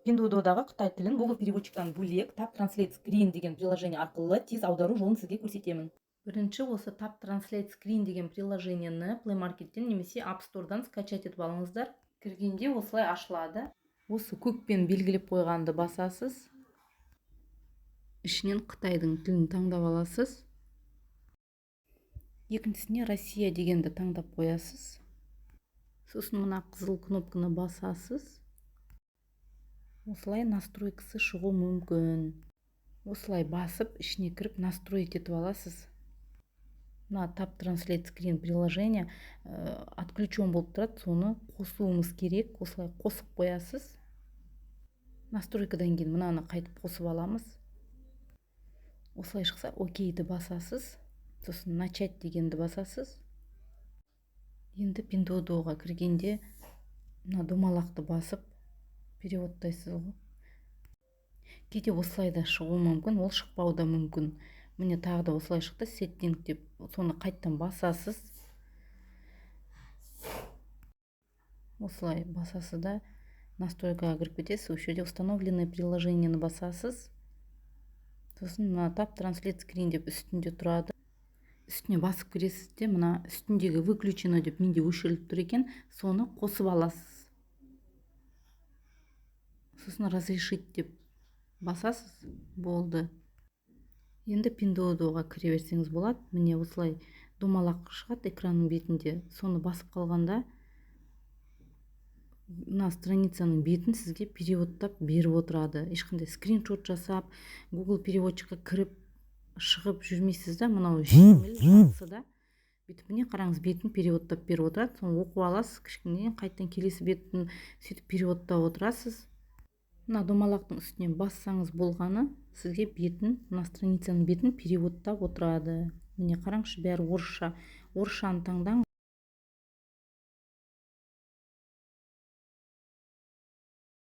Pinduoduo'дағы Қытай тілін Google переводчиктан бөлек Tab Translate Screen деген приложение арқылы тез аудару жолын сізге көрсетемін. Бірінші осы Tab Translate Screen деген приложениені Play Market'тен немесе App Store'дан скачать етіп алыңыздар. Кіргенде осылай ашылады. Осы көкпен белгілеп қойғанды басасыз. Ішінен Қытайдың тілін таңдап аласыз. Екіншісіне Россия дегенді таңдап қоясыз. Сосын мына қызыл кнопканы басасыз. Осылай настройкасы шығу мүмкін. Осылай басып, ішіне кіріп настроить етіп аласыз. Мына Tab Translate Screen приложение отключен болып тұрады, соны қосуымыз керек. Осылай қосып қоясыз. Настройкадан кейін мынаны қайтып қосып аламыз. Осылай шықса, окейді басасыз. Сосын начать дегенді басасыз. Енді Pinduoduo'ға кіргенде мына домалақты басып переводтайсыз ғой. Кейде осылай да шығу мүмкін, ол шықпау да мүмкін. Міне тағы да осылай шықты, сеттинг деп, соны қайттан басасыз. Осылай басасы да настройкаға кіріп кетесіз. Осы жерде установленное приложениені басасыз. Сосын мына Tab Translate Screen деп үстінде тұрады. Үстіне басып кіресіз де, мына үстіндегі выключено деп менде өшіріліп тұр екен, соны қосып аласыз. Сосын разрешить деп басасыз, болды. Енді Pinduoduo'ға кіре берсеңіз болады. Міне осылай домалақ шығады экранның бетінде. Соны басып қалғанда мына страницаның бетін сізге переводтап беріп отырады. Ешқандай скриншот жасап, Google переводчикқа кіріп шығып жүрмейсіз да, мынау жеңіл жақсы да. Бүйтіп міне қараңыз, бетін переводтап беріп отырады. Соны оқып аласыз, кішкене қайттан келесі бетін сөйтіп переводтап отырасыз. Мына домалақтың үстінен бассаңыз болғаны, сізге бетін, мына страницаның бетін переводтап отырады. Міне қараңызшы, бәрі орысша. Орысшаны таңдаңыз.